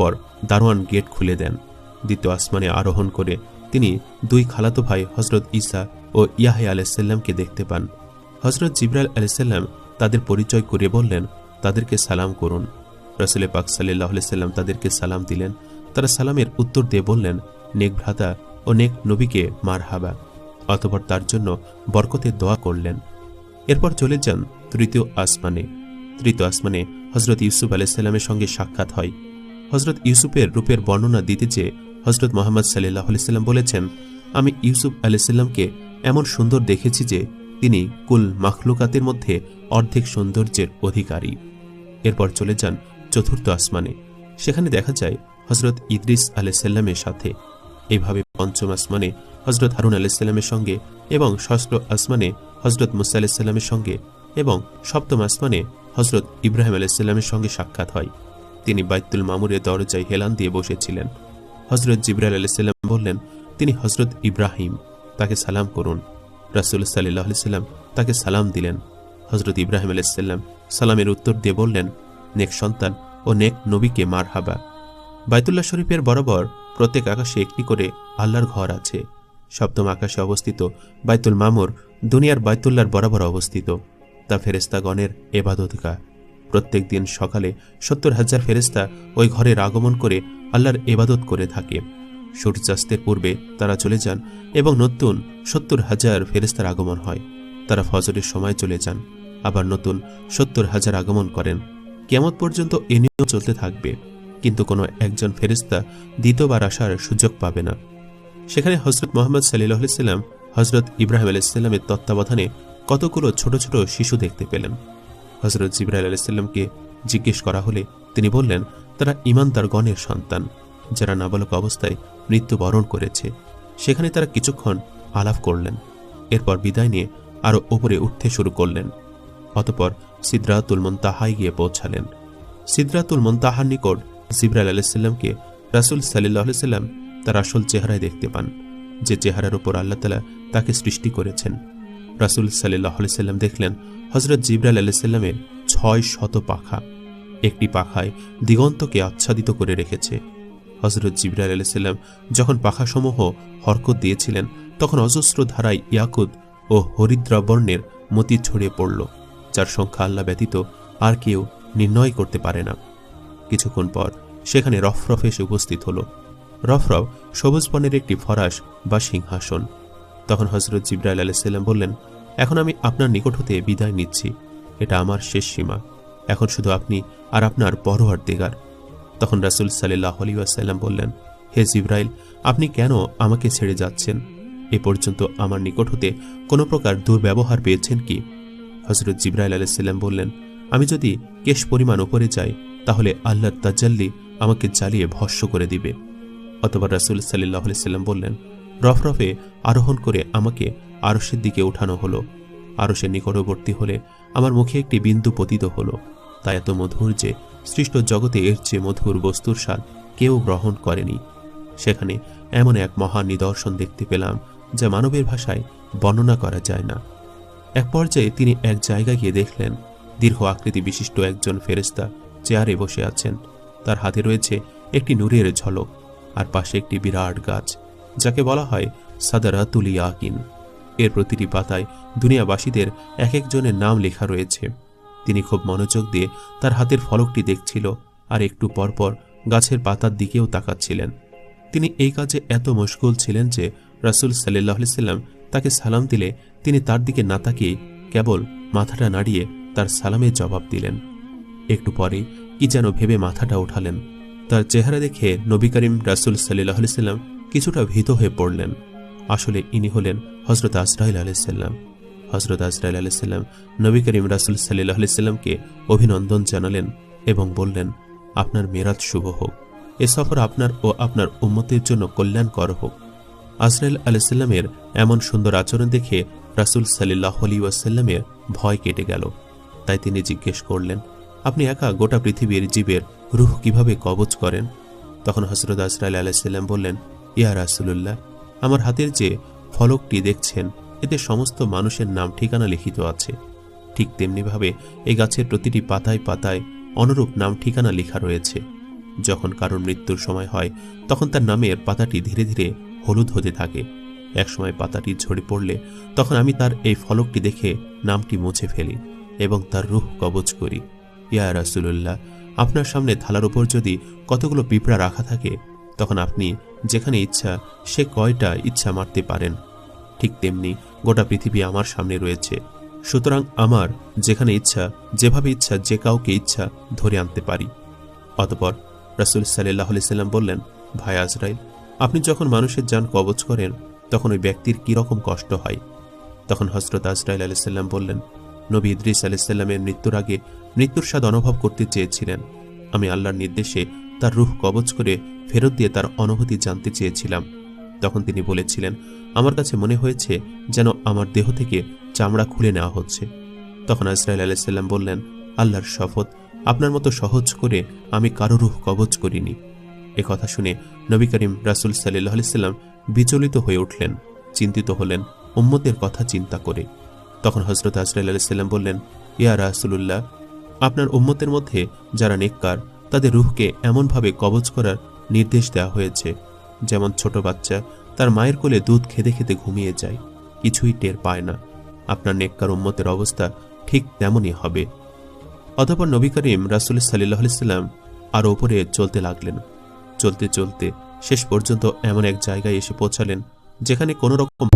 পর দারোয়ান গেট খুলে দেন। দ্বিতীয় আসমানে আরোহণ করে তিনি দুই খালাতো ভাই হজরত ঈসা ও ইয়াহয়া আলাইহিসসালামকে দেখতে পান। হজরত জিবরাইল আলাইহিসসালাম তাদের পরিচয় করে বললেন, তাদেরকে সালাম করুন। রাসূল পাক সাল্লাল্লাহু আলাইহি সাল্লাম তাদেরকে সালাম দিলেন। তারা সালামের উত্তর দিয়ে বললেন, নেক ভ্রাতা ও নেক নবীকে মারহাবা। অতঃপর তার জন্য বরকতের দোয়া করলেন। এরপর চলে যান তৃতীয় আসমানে। তৃতীয় আসমানে হজরত ইউসুফ আলাইহিসসালামের সঙ্গে সাক্ষাৎ হয়। হজরত ইউসুফের রূপের বর্ণনা দিতে চেয়ে হজরত মুহাম্মদ সাল্লাল্লাহু আলাইহি সাল্লাম বলেছেন, আমি ইউসুফ আলাইহিসসালামকে এমন সুন্দর দেখেছি যে তিনি কুল মাখলুকাতের মধ্যে অর্ধেক সৌন্দর্যের অধিকারী। এরপর চলে যান চতুর্থ আসমানে। সেখানে দেখা যায় হজরত ইদ্রিস আলাইহিসসালামের সাথে। এইভাবে পঞ্চম আসমানে হজরত হারুন আলাইহিসসালামের সঙ্গে এবং ষষ্ঠ আসমানে হজরত মুসা আলাইহিসসালামের সঙ্গে এবং সপ্তম আসমানে হজরত ইব্রাহিম আলাইহিসসালামের সঙ্গে সাক্ষাৎ হয়। তিনি বাইতুল মামুরের দরজায় হেলান দিয়ে বসেছিলেন। হজরত জিবরাইল আলাইহিসসালাম বললেন, তিনি হজরত ইব্রাহিম, তাকে সালাম করুন। রাসূল সাল্লাল্লাহু আলাইহি সাল্লাম তাকে সালাম দিলেন। হজরত ইব্রাহিম আলাইহিসসালাম সালামের উত্তর দিয়ে বললেন, নেক সন্তান ও নেক নবীকে মারহাবা। বাইতুল্লাহ শরীফের বরাবর প্রত্যেক আকাশে একটি করে আল্লাহর ঘর আছে। সপ্তম আকাশে অবস্থিত বাইতুল মামুর দুনিয়ার বাইতুল্লাহর বরাবর অবস্থিত। তা ফেরেশতাগণের ইবাদতগাহ। প্রত্যেক দিন সকালে ৭০,০০০ ফেরেশতা ওই ঘরের আগমন করে আল্লাহর ইবাদত করে থাকে। সূর্যাস্তের পূর্বে তারা চলে যান এবং নতুন ৭০,০০০ ফেরেশতার আগমন হয়। তারা ফজরের সময় চলে যান, আবার নতুন ৭০,০০০ আগমন করেন। কিয়ামত পর্যন্ত এ নিয়ম চলতে থাকবে, কিন্তু কোনো একজন ফেরেশতা দ্বিতীয়বার আসার সুযোগ পাবে না। সেখানে হজরত মুহাম্মদ সাল্লাল্লাহু আলাইহি সাল্লাম হজরত ইব্রাহিম আলাইহিস সালামের তত্ত্বাবধানে কতগুলো ছোট ছোট শিশু দেখতে পেলেন। হজরত জিবরাইল আলাইহিস সালামকে জিজ্ঞেস করা হলে তিনি বললেন, তারা ঈমানদার গণের সন্তান, যারা নাবালক অবস্থায় মৃত্যুবরণ করেছে। সেখানে তারা কিছুক্ষণ আলাপ করলেন, এরপর বিদায় নিয়ে আরও উপরে উঠতে শুরু করলেন। অতঃপর সিদরাতুল মুনতাহায় গিয়ে পৌঁছালেন। সিদরাতুল মুনতাহার নিকট জিবরাইল আলাইহিস সালামকে রাসূল সাল্লাল্লাহু আলাইহি সাল্লাম তার আসল চেহারায় দেখতে পান, যে চেহারার উপর আল্লাহ তাআলা তাকে সৃষ্টি করেছেন। রাসূল সাল্লাল্লাহু আলাইহি সাল্লাম দেখলেন হযরত জিবরাইল আলাইহিস সালামের ৬০০ পাখা, একটি পাখায় দিগন্তকে আচ্ছাদিত করে রেখেছে। হযরত জিবরাইল আলাইহিস সালাম যখন পাখাসমূহ হরকত দিয়েছিলেন, তখন অজস্র ধারায় ইয়াকুত ও হরিদ্রা বর্ণের মতি ছড়িয়ে পড়ল, যার সংখ্যা আল্লাহ ব্যতীত আর কেউ নির্ণয় করতে পারে না। কিছুক্ষণ পর সেখানে রফরফ এসে উপস্থিত হল। রফরফ সবুজ বর্ণের একটি ফরাশ বা সিংহাসন। তখন হযরত জিবরাইল আলাইহিস সালাম বললেন, এখন আমি আপনার নিকট হতে বিদায় নিচ্ছি, এটা আমার শেষ সীমা। এখন শুধু আপনি আর আপনার পরওয়ারদিগার। তখন রাসূল সাল্লাল্লাহু আলাইহি ওয়াসাল্লাম বললেন, হে জিবরাইল, আপনি কেন আমাকে ছেড়ে যাচ্ছেন? এ পর্যন্ত আমার নিকট হতে কোনো প্রকার দুর্ব্যবহার পেয়েছেন কি? হযরত জিবরাইল আলাইহিস সালাম বললেন, আমি যদি কেশ পরিমাণ উপরে যাই, তাহলে আল্লাহর তাজাল্লি আমাকে জ্বালিয়ে ভস্ম করে দিবে। অতঃপর রাসূল সাল্লাল্লাহু আলাইহি সাল্লাম বললেন, রফরফে আরোহণ করে আমাকে আরশের দিকে উঠানো হলো। আরশের নিকটবর্তী হলে আমার মুখে একটি বিন্দু পতিত হলো। তা এত মধুর যে সৃষ্ট জগতে এর চেয়ে মধুর বস্তুর স্বাদ কেউ গ্রহণ করেনি। সেখানে এমন এক মহান নিদর্শন দেখতে পেলাম, যা মানবের ভাষায় বর্ণনা করা যায় না। এক পর্যায়ে তিনি এক জায়গায় গিয়ে দেখলেন, দীর্ঘ আকৃতি বিশিষ্ট একজন ফেরেশতা চেয়ারে বসে আছেন। তার হাতে রয়েছে একটি নূরের ঝলক, আর পাশে একটি বিরাট গাছ, যাকে বলা হয় সাদারাতুল ইয়াকিন। এর প্রতিটি পাতায় দুনিয়াবাসীদের এক একজনের নাম লেখা রয়েছে। তিনি খুব মনোযোগ দিয়ে তার হাতের ফলকটি দেখছিল, আর একটু পরপর গাছের পাতার দিকেও তাকাচ্ছিলেন। তিনি এই কাজে এত মশগুল ছিলেন যে রাসূল সাল্লাল্লাহু আলাইহি সাল্লাম তাকে সালাম দিলে তিনি তার দিকে না তাকিয়ে কেবল মাথাটা নাড়িয়ে তার সালামের জবাব দিলেন। একটু পরে কি যেন ভেবে মাথাটা উঠালেন। তার চেহারা দেখে নবী করিম রাসূল সাল্লাল্লাহু আলাইহি সাল্লাম কিছুটা ভীত হয়ে পড়লেন। আসলে ইনি হলেন হযরত আজরাইল আলাইহিস সালাম। হযরত আজরাইল আলাইহিস সালাম নবী করিম রাসূল সাল্লাল্লাহু আলাইহি সাল্লামকে অভিনন্দন জানালেন এবং বললেন, আপনার মেরাজ শুভ হোক, এ সফর আপনার ও আপনার উম্মতের জন্য কল্যাণকর হোক। আজরাইল আলাইহিস সালামের এমন সুন্দর আচরণ দেখে রাসূল সাল্লাল্লাহু আলাইহি ওয়াসাল্লামের ভয় কেটে গেল। তাই তিনি জিজ্ঞেস করলেন, আপনি একা গোটা পৃথিবীর জীবের রূহ কিভাবে কবজ করেন? তখন হযরত আজরাইল আলাইহিস সালাম বললেন, ইয়া রাসূলুল্লাহ, আমার হাতের যে ফলকটি দেখছেন, এতে সমস্ত মানুষের নাম ঠিকানা লিখিত আছে। ঠিক তেমনিভাবে এই গাছের প্রতিটি পাতায় পাতায় অনুরূপ নাম ঠিকানা লেখা রয়েছে। যখন কারোর মৃত্যুর সময় হয় তখন তার নামের পাতাটি ধীরে ধীরে হলুদ হতে থাকে। একসময় পাতাটি ঝরে পড়লে তখন আমি তার এই ফলকটি দেখে নামটি মুছে ফেলি এবং তার রূহ কবজ করি। ইয়া রাসূলুল্লাহ, আপনার সামনে থালার উপর যদি কতগুলো পিঁপড়া রাখা থাকে তখন আপনি যেখানে ইচ্ছা সে কয়টা ইচ্ছা মারতে পারেন। ঠিক তেমনি গোটা পৃথিবী আমার সামনে রয়েছে, সুতরাং আমার যেখানে ইচ্ছা যেভাবে ইচ্ছা যে কাউকে ইচ্ছা ধরে আনতে পারি। অতঃপর রাসূল সাল্লাল্লাহু আলাইহি সাল্লাম বললেন, ভাই আজরাইল, আপনি যখন মানুষের জান কবজ করেন তখন ওই ব্যক্তির কি রকম কষ্ট হয়? তখন হযরত আজরাইল আলাইহিস সালাম বললেন, নবী ইদ্রিস আলাইহিস সালামের মৃত্যুর আগে মৃত্যুর স্বাদ অনুভব করতে চেয়েছিলেন। আমি আল্লাহর নির্দেশে তার রূহ কবজ করে ফেরত দিয়ে তার অনুভূতি জানতে চেয়েছিলাম। তখন তিনি বলেছিলেন, আমার কাছে মনে হয়েছে যেন আমার দেহ থেকে চামড়া খুলে নেওয়া হচ্ছে। তখন আজরাইল আলাইহিস সালাম বললেন, আল্লাহর শপথ, আপনার মতো সহজ করে আমি কারো রূহ কবজ করিনি। এ কথা শুনে নবী করিম রাসূল সাল্লাল্লাহু আলাইহি সাল্লাম বিচলিত হয়ে উঠলেন, চিন্তিত হলেন উম্মতের কথা চিন্তা করে। তখন হযরত আজরাইল আলাইহিস সালাম বললেন, ইয়া রাসূলুল্লাহ, আপনার উম্মতের মধ্যে যারা নেককার তাদের রূহকে এমনভাবে কবজ করার নির্দেশ দেওয়া হয়েছে যেমন ছোট বাচ্চা তার মায়ের কোলে দুধ খেতে খেতে ঘুমিয়ে যায়, কিছুই টের পায় না। আপনার নেককার উম্মতের অবস্থা ঠিক তেমনই হবে। অতঃপর নবী করিম রাসূল সাল্লাল্লাহু আলাইহি সাল্লাম আরো উপরে চলতে লাগলেন। চলতে চলতে শেষ পর্যন্ত এমন এক জায়গায় এসে পৌঁছালেন যেখানে কোনো রকম